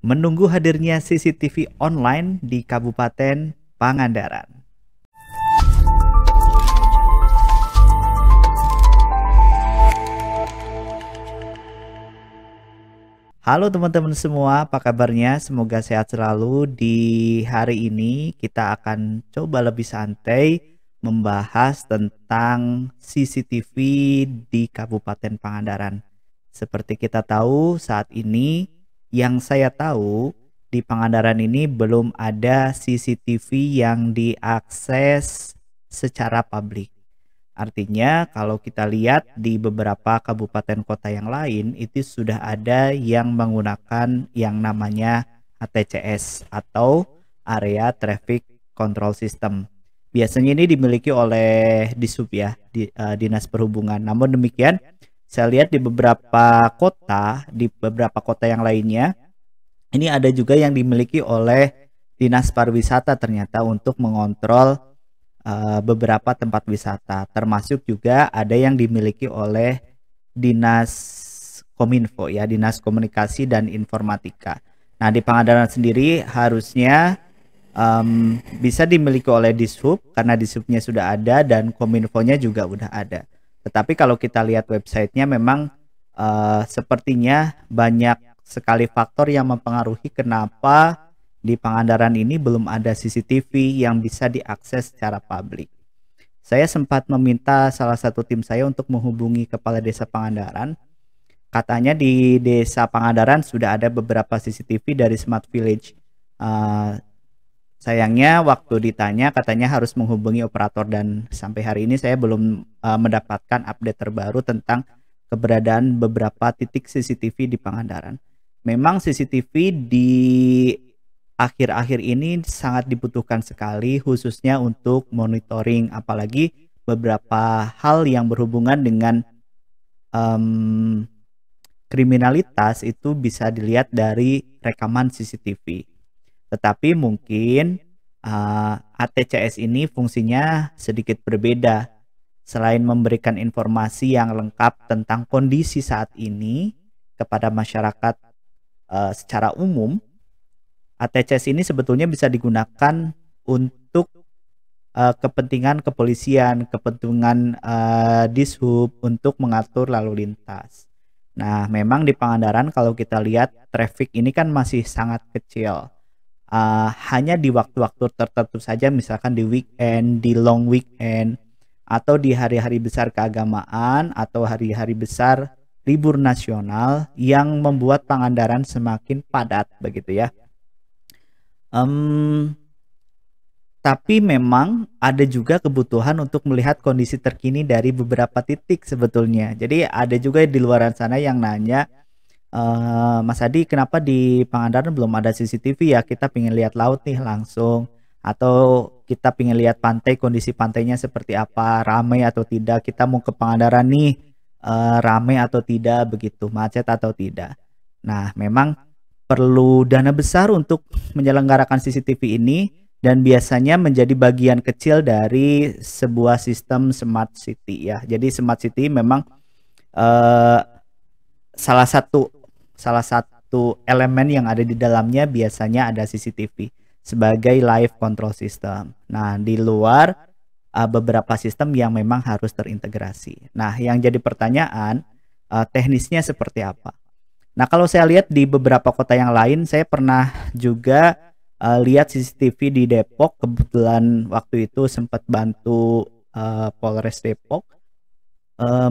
menunggu hadirnya CCTV online di Kabupaten Pangandaran. Halo teman-teman semua, apa kabarnya? Semoga sehat selalu. Di hari ini kita akan coba lebih santai membahas tentang CCTV di Kabupaten Pangandaran. Seperti kita tahu saat ini, yang saya tahu di Pangandaran ini belum ada CCTV yang diakses secara publik. Artinya kalau kita lihat di beberapa kabupaten kota yang lain itu sudah ada yang menggunakan yang namanya ATCS atau Area Traffic Control System. Biasanya ini dimiliki oleh Dishub ya, Dinas Perhubungan. Namun demikian, saya lihat di beberapa kota yang lainnya, ini ada juga yang dimiliki oleh Dinas Pariwisata ternyata untuk mengontrol beberapa tempat wisata, termasuk juga ada yang dimiliki oleh Dinas Kominfo ya, Dinas Komunikasi dan Informatika. Nah, di Pangandaran sendiri harusnya bisa dimiliki oleh Dishub karena Dishubnya sudah ada dan Kominfonya juga udah ada. Tetapi kalau kita lihat websitenya memang sepertinya banyak sekali faktor yang mempengaruhi kenapa di Pangandaran ini belum ada CCTV yang bisa diakses secara publik. Saya sempat meminta salah satu tim saya untuk menghubungi Kepala Desa Pangandaran. Katanya di Desa Pangandaran sudah ada beberapa CCTV dari Smart Village. Sayangnya waktu ditanya katanya harus menghubungi operator dan sampai hari ini saya belum mendapatkan update terbaru tentang keberadaan beberapa titik CCTV di Pangandaran. Memang CCTV di akhir-akhir ini sangat dibutuhkan sekali khususnya untuk monitoring apalagi beberapa hal yang berhubungan dengan kriminalitas itu bisa dilihat dari rekaman CCTV. Tetapi mungkin ATCS ini fungsinya sedikit berbeda. Selain memberikan informasi yang lengkap tentang kondisi saat ini kepada masyarakat secara umum, ATCS ini sebetulnya bisa digunakan untuk kepentingan kepolisian, kepentingan Dishub untuk mengatur lalu lintas. Nah, memang di Pangandaran kalau kita lihat traffic ini kan masih sangat kecil. Hanya di waktu-waktu tertentu saja, misalkan di weekend, di long weekend, atau di hari-hari besar keagamaan atau hari-hari besar libur nasional yang membuat Pangandaran semakin padat begitu ya. Tapi memang ada juga kebutuhan untuk melihat kondisi terkini dari beberapa titik sebetulnya. Jadi ada juga di luar sana yang nanya, Mas Adi kenapa di Pangandaran belum ada CCTV ya, kita pengen lihat laut nih langsung, atau kita pengen lihat pantai, kondisi pantainya seperti apa, ramai atau tidak, kita mau ke Pangandaran nih, ramai atau tidak begitu, macet atau tidak. Nah, memang perlu dana besar untuk menyelenggarakan CCTV ini dan biasanya menjadi bagian kecil dari sebuah sistem smart city ya. Jadi smart city memang salah satu elemen yang ada di dalamnya biasanya ada CCTV sebagai live control system. Nah, di luar beberapa sistem yang memang harus terintegrasi. Nah, yang jadi pertanyaan teknisnya seperti apa? Nah, kalau saya lihat di beberapa kota yang lain, saya pernah juga lihat CCTV di Depok. Kebetulan waktu itu sempat bantu Polres Depok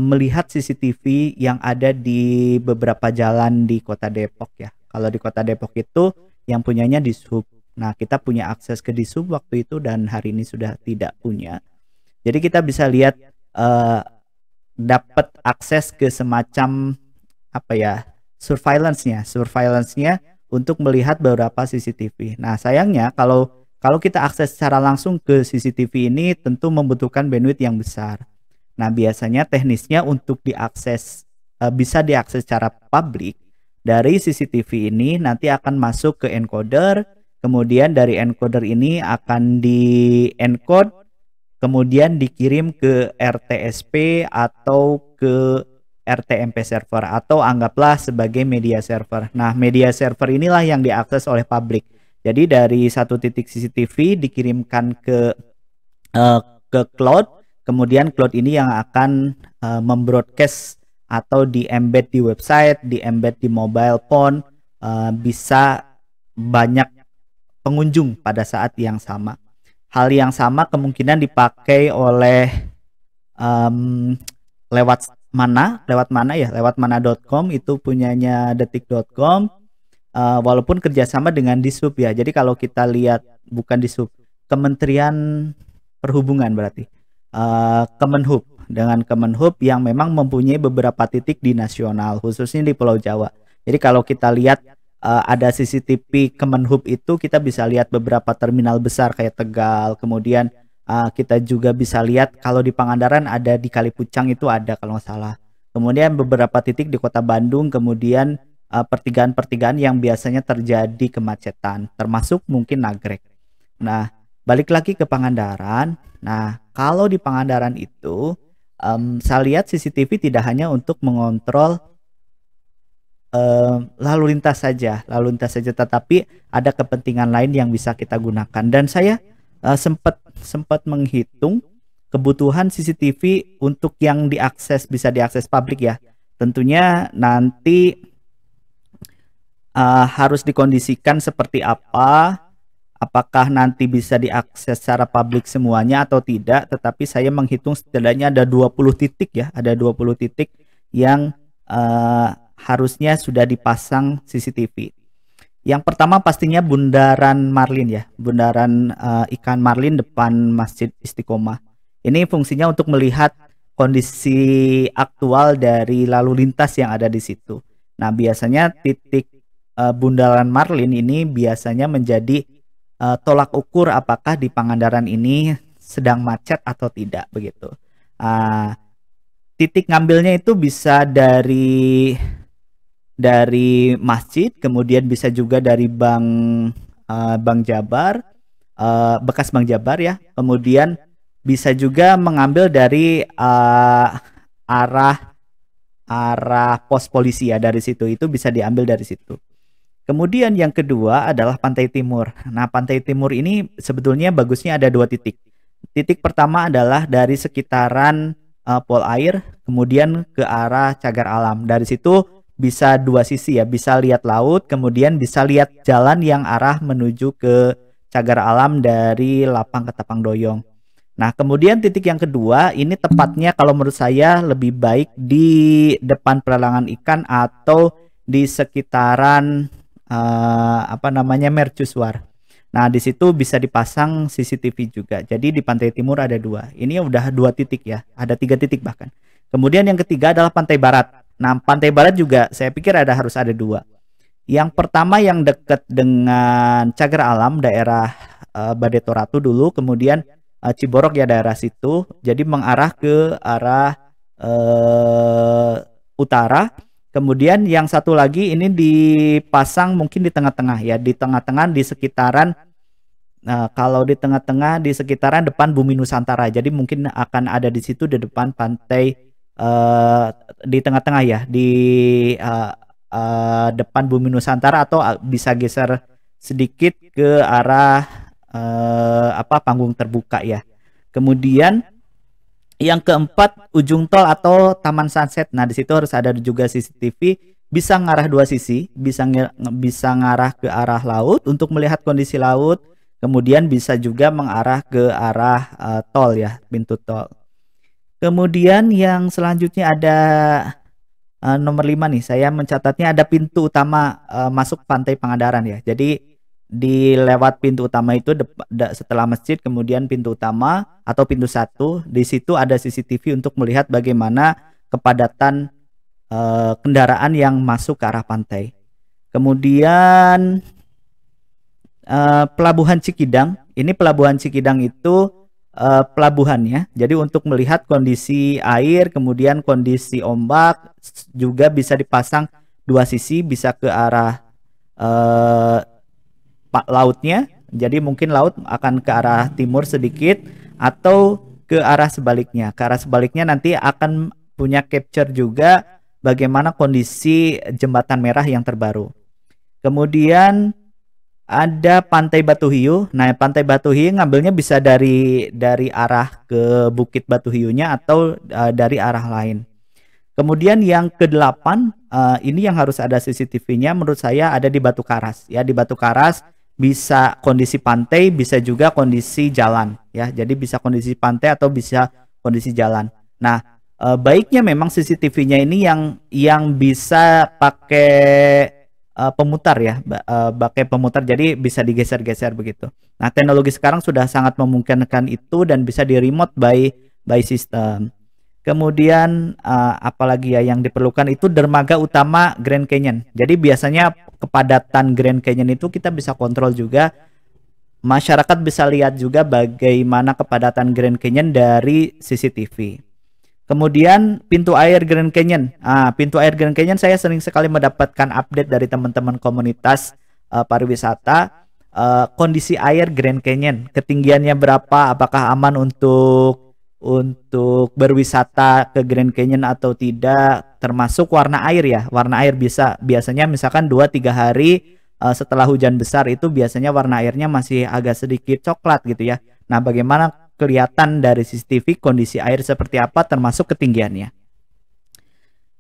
melihat CCTV yang ada di beberapa jalan di kota Depok ya. Kalau di kota Depok itu yang punyanya Dishub. Nah, kita punya akses ke Dishub waktu itu dan hari ini sudah tidak punya. Jadi kita bisa lihat dapat akses ke semacam apa ya, surveillance-nya untuk melihat beberapa CCTV. Nah, sayangnya kalau kita akses secara langsung ke CCTV ini tentu membutuhkan bandwidth yang besar. Nah, biasanya teknisnya untuk diakses bisa diakses secara publik dari CCTV ini nanti akan masuk ke encoder, kemudian dari encoder ini akan di-encode, kemudian dikirim ke RTSP atau ke RTMP server atau anggaplah sebagai media server. Nah, media server inilah yang diakses oleh publik. Jadi dari satu titik CCTV dikirimkan ke cloud, kemudian cloud ini yang akan membroadcast atau di-embed di website, di-embed di mobile phone, bisa banyak pengunjung pada saat yang sama. Hal yang sama kemungkinan dipakai oleh lewat mana.com itu punyanya detik.com, walaupun kerjasama dengan Dishub ya. Jadi kalau kita lihat, bukan Dishub, Kementerian Perhubungan berarti, Kemenhub, dengan Kemenhub yang memang mempunyai beberapa titik di nasional, khususnya di Pulau Jawa. Jadi kalau kita lihat ada CCTV Kemenhub itu, kita bisa lihat beberapa terminal besar kayak Tegal, kemudian kita juga bisa lihat kalau di Pangandaran ada di Kalipucang itu ada kalau nggak salah. Kemudian beberapa titik di Kota Bandung, kemudian pertigaan-pertigaan yang biasanya terjadi kemacetan, termasuk mungkin Nagrek. Nah, balik lagi ke Pangandaran. Nah, kalau di Pangandaran itu saya lihat CCTV tidak hanya untuk mengontrol lalu lintas saja, tetapi ada kepentingan lain yang bisa kita gunakan. Dan saya sempat menghitung kebutuhan CCTV untuk yang bisa diakses publik ya. Tentunya nanti harus dikondisikan seperti apa, apakah nanti bisa diakses secara publik semuanya atau tidak. Tetapi saya menghitung setidaknya ada 20 titik ya, ada 20 titik yang harusnya sudah dipasang CCTV. Yang pertama pastinya Bundaran Marlin ya, Bundaran ikan Marlin depan Masjid Istiqomah. Ini fungsinya untuk melihat kondisi aktual dari lalu lintas yang ada di situ. Nah, biasanya titik Bundaran Marlin ini biasanya menjadi tolak ukur apakah di Pangandaran ini sedang macet atau tidak begitu. Titik ngambilnya itu bisa dari masjid, kemudian bisa juga dari Bank Jabar, bekas Bank Jabar ya, kemudian bisa juga mengambil dari arah pos polisi ya, dari situ itu bisa diambil dari situ. Kemudian yang kedua adalah Pantai Timur. Nah, Pantai Timur ini sebetulnya bagusnya ada 2 titik. Titik pertama adalah dari sekitaran Pol Air, kemudian ke arah Cagar Alam. Dari situ bisa 2 sisi ya, bisa lihat laut, kemudian bisa lihat jalan yang arah menuju ke Cagar Alam dari Lapang ke Tapang Doyong. Nah, kemudian titik yang kedua ini tepatnya kalau menurut saya lebih baik di depan pelelangan ikan atau di sekitaran Mercusuar. Nah, di situ bisa dipasang CCTV juga. Jadi di Pantai Timur ada 2. Ini udah 2 titik ya, ada 3 titik bahkan. Kemudian yang ketiga adalah Pantai Barat. Nah, Pantai Barat juga saya pikir harus ada 2. Yang pertama yang dekat dengan Cagar Alam, daerah Badetoratu dulu, kemudian Ciborok ya daerah situ. Jadi mengarah ke arah utara. Kemudian yang satu lagi ini dipasang mungkin di tengah-tengah ya, di tengah-tengah di sekitaran kalau di tengah-tengah di sekitaran depan Bumi Nusantara. Jadi mungkin akan ada di situ di depan pantai, di tengah-tengah ya, di depan Bumi Nusantara, atau bisa geser sedikit ke arah panggung terbuka ya. Kemudian yang keempat ujung tol atau Taman Sunset. Nah, di situ harus ada juga CCTV, bisa ngarah 2 sisi, bisa ngarah ke arah laut untuk melihat kondisi laut, kemudian bisa juga mengarah ke arah tol ya, pintu tol. Kemudian yang selanjutnya ada nomor 5 nih, saya mencatatnya ada pintu utama masuk Pantai Pangandaran ya. Jadi di lewat pintu utama itu setelah masjid, kemudian pintu utama atau pintu 1, di situ ada CCTV untuk melihat bagaimana kepadatan kendaraan yang masuk ke arah pantai. Kemudian Pelabuhan Cikidang. Ini Pelabuhan Cikidang itu pelabuhannya. Jadi untuk melihat kondisi air, kemudian kondisi ombak, juga bisa dipasang 2 sisi, bisa ke arah lautnya. Jadi mungkin laut akan ke arah timur sedikit atau ke arah sebaliknya. Ke arah sebaliknya nanti akan punya capture juga bagaimana kondisi jembatan merah yang terbaru. Kemudian ada Pantai Batu Hiu. Nah, Pantai Batu Hiu ngambilnya bisa dari arah ke Bukit Batu Hiunya atau dari arah lain. Kemudian yang kedelapan, ini yang harus ada CCTV-nya menurut saya ada di Batu Karas. Ya, di Batu Karas bisa kondisi pantai, bisa juga kondisi jalan. Ya, jadi bisa kondisi pantai atau bisa kondisi jalan. Nah, baiknya memang CCTV-nya ini yang bisa pakai pemutar ya, pakai pemutar, jadi bisa digeser-geser begitu. Nah, teknologi sekarang sudah sangat memungkinkan itu dan bisa di remote by system. Kemudian apalagi ya yang diperlukan itu dermaga utama Grand Canyon. Jadi biasanya kepadatan Grand Canyon itu kita bisa kontrol juga. Masyarakat bisa lihat juga bagaimana kepadatan Grand Canyon dari CCTV. Kemudian pintu air Grand Canyon. Pintu air Grand Canyon saya sering sekali mendapatkan update dari teman-teman komunitas pariwisata. Kondisi air Grand Canyon, ketinggiannya berapa, apakah aman untuk berwisata ke Grand Canyon atau tidak, termasuk warna air ya. Warna air biasanya misalkan 2-3 hari setelah hujan besar itu biasanya warna airnya masih agak sedikit coklat gitu ya. Nah, bagaimana kelihatan dari CCTV kondisi air seperti apa termasuk ketinggiannya.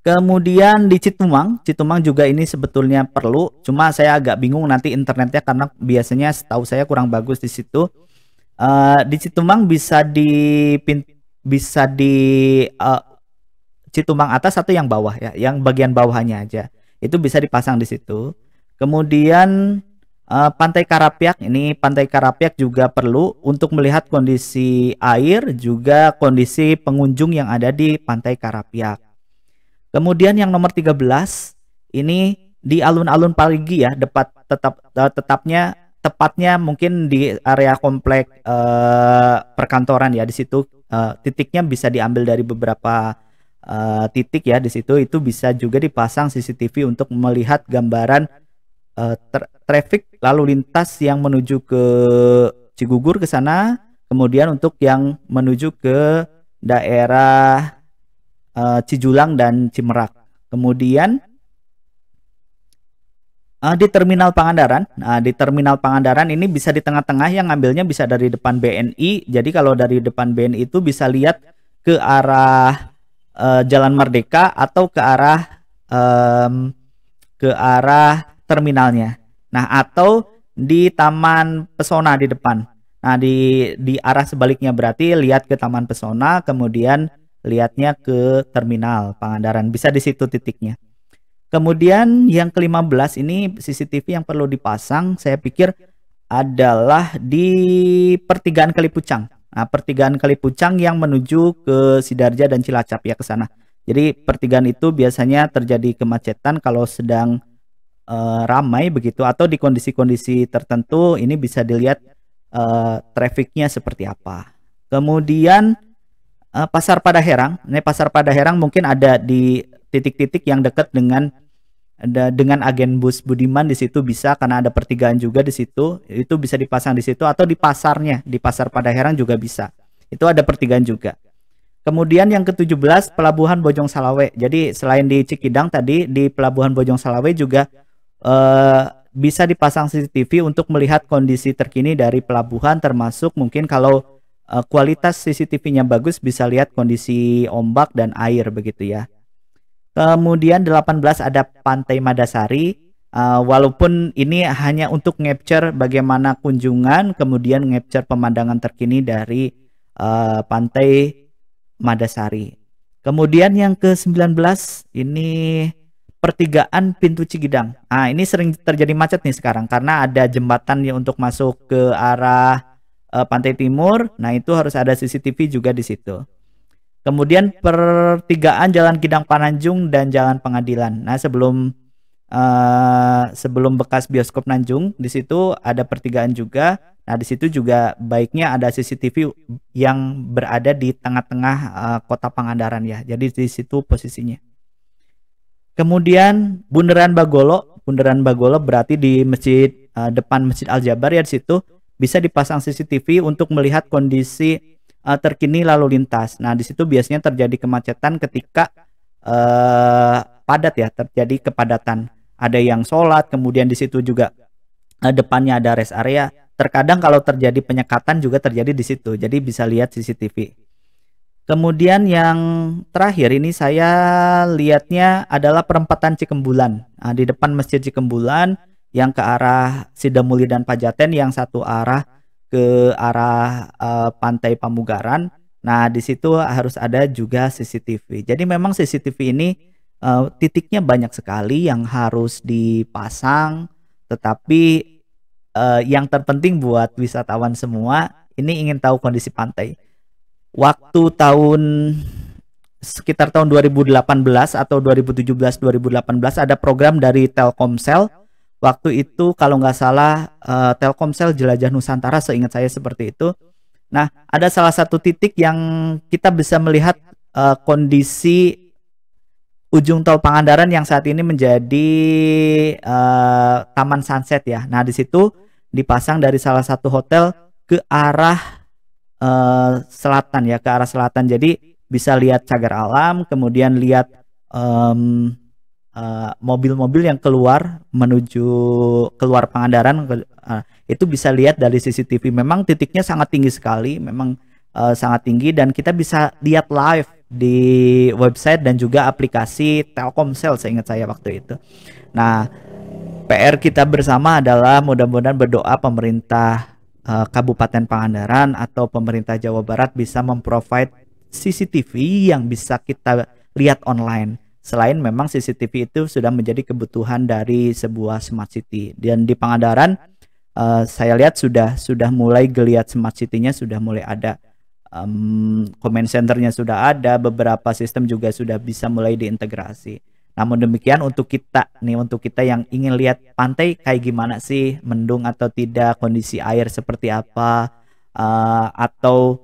Kemudian di Citumang juga ini sebetulnya perlu, cuma saya agak bingung nanti internetnya karena biasanya setahu saya kurang bagus di situ. Di Citumang bisa di Citumang atas atau yang bawah ya, yang bagian bawahnya aja. Itu bisa dipasang di situ. Kemudian Pantai Karapiak, ini Pantai Karapiak juga perlu untuk melihat kondisi air juga kondisi pengunjung yang ada di Pantai Karapiak. Kemudian yang nomor 13 ini di alun-alun Parigi ya, tepatnya mungkin di area komplek perkantoran ya. Di situ titiknya bisa diambil dari beberapa titik ya. Di situ itu bisa juga dipasang CCTV untuk melihat gambaran traffic lalu lintas yang menuju ke Cigugur ke sana, kemudian untuk yang menuju ke daerah Cijulang dan Cimerak. Kemudian di Terminal Pangandaran. Nah, di Terminal Pangandaran ini bisa di tengah-tengah, yang ngambilnya bisa dari depan BNI. Jadi kalau dari depan BNI itu bisa lihat ke arah Jalan Merdeka atau ke arah terminalnya. Nah, atau di Taman Pesona di depan. Nah, di arah sebaliknya berarti lihat ke Taman Pesona, kemudian lihatnya ke Terminal Pangandaran. Bisa di situ titiknya. Kemudian yang ke-15 ini CCTV yang perlu dipasang, saya pikir adalah di Pertigaan Kalipucang. Nah, Pertigaan Kalipucang yang menuju ke Sidarja dan Cilacap ya, ke sana. Jadi pertigaan itu biasanya terjadi kemacetan kalau sedang ramai begitu, atau di kondisi-kondisi tertentu ini bisa dilihat trafficnya seperti apa. Kemudian Pasar Padaherang. Ini Pasar Padaherang mungkin ada di titik-titik yang dekat dengan agen bus Budiman. Di situ bisa, karena ada pertigaan juga di situ, itu bisa dipasang di situ, atau di pasarnya, di Pasar Padaherang juga bisa. Itu ada pertigaan juga. Kemudian yang ke-17 Pelabuhan Bojong Salawe. Jadi selain di Cikidang tadi, di Pelabuhan Bojong Salawe juga bisa dipasang CCTV untuk melihat kondisi terkini dari pelabuhan, termasuk mungkin kalau kualitas CCTV-nya bagus bisa lihat kondisi ombak dan air begitu ya. Kemudian 18 ada Pantai Madasari. Walaupun ini hanya untuk capture bagaimana kunjungan, kemudian capture pemandangan terkini dari Pantai Madasari. Kemudian yang ke-19 ini Pertigaan Pintu Cikidang. Nah, ini sering terjadi macet nih sekarang karena ada jembatan yang untuk masuk ke arah Pantai Timur. Nah, itu harus ada CCTV juga di situ. Kemudian Pertigaan Jalan Kidang Pananjung dan Jalan Pengadilan. Nah, sebelum bekas bioskop Nanjung, di situ ada pertigaan juga. Nah, di situ juga baiknya ada CCTV yang berada di tengah-tengah kota Pangandaran ya. Jadi di situ posisinya. Kemudian Bundaran Bagolo berarti di masjid depan Masjid Al Jabar ya. Di situ bisa dipasang CCTV untuk melihat kondisi terkini lalu lintas. Nah, di situ biasanya terjadi kemacetan ketika padat ya, terjadi kepadatan. Ada yang sholat, kemudian di situ juga depannya ada rest area. Terkadang kalau terjadi penyekatan juga terjadi di situ. Jadi bisa lihat CCTV. Kemudian yang terakhir ini saya lihatnya adalah perempatan Cikembulan. Nah, di depan Masjid Cikembulan yang ke arah Sidamuli dan Pajaten, yang satu arah ke arah Pantai Pamugaran. Nah, di situ harus ada juga CCTV. Jadi memang CCTV ini titiknya banyak sekali yang harus dipasang, tetapi yang terpenting buat wisatawan semua ini ingin tahu kondisi pantai. Waktu sekitar tahun 2018 atau 2017-2018 ada program dari Telkomsel. Waktu itu kalau nggak salah Telkomsel Jelajah Nusantara, seingat saya seperti itu. Nah, ada salah satu titik yang kita bisa melihat kondisi ujung tol Pangandaran yang saat ini menjadi Taman Sunset ya. Nah, di situ dipasang dari salah satu hotel ke arah selatan ya, ke arah selatan. Jadi bisa lihat cagar alam, kemudian lihat mobil-mobil yang menuju keluar Pangandaran, itu bisa lihat dari CCTV. Memang titiknya sangat tinggi sekali, memang sangat tinggi, dan kita bisa lihat live di website dan juga aplikasi Telkomsel seingat saya waktu itu. Nah, PR kita bersama adalah mudah-mudahan berdoa pemerintah Kabupaten Pangandaran atau pemerintah Jawa Barat bisa memprovide CCTV yang bisa kita lihat online. Selain memang CCTV itu sudah menjadi kebutuhan dari sebuah smart city, dan di Pangandaran saya lihat sudah mulai geliat smart city-nya, sudah mulai ada command center-nya, sudah ada beberapa sistem juga sudah bisa mulai diintegrasi. Namun demikian untuk kita yang ingin lihat pantai kayak gimana sih, mendung atau tidak, kondisi air seperti apa, atau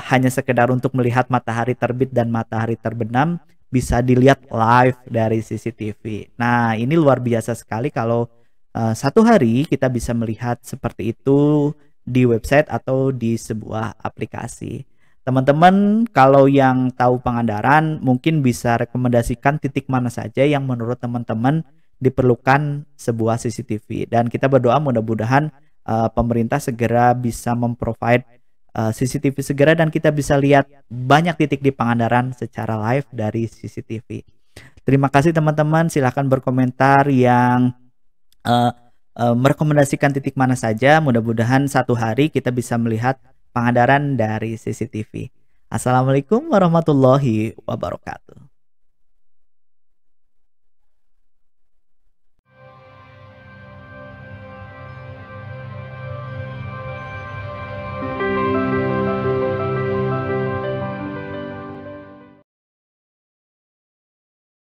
hanya sekedar untuk melihat matahari terbit dan matahari terbenam, bisa dilihat live dari CCTV. Nah, ini luar biasa sekali kalau satu hari kita bisa melihat seperti itu di website atau di sebuah aplikasi. Teman-teman, kalau yang tahu Pangandaran mungkin bisa rekomendasikan titik mana saja yang menurut teman-teman diperlukan sebuah CCTV, dan kita berdoa mudah-mudahan pemerintah segera bisa memprovide CCTV segera, dan kita bisa lihat banyak titik di Pangandaran secara live dari CCTV. Terima kasih teman-teman, silahkan berkomentar yang merekomendasikan titik mana saja. Mudah-mudahan satu hari kita bisa melihat Pangandaran dari CCTV. Assalamualaikum warahmatullahi wabarakatuh.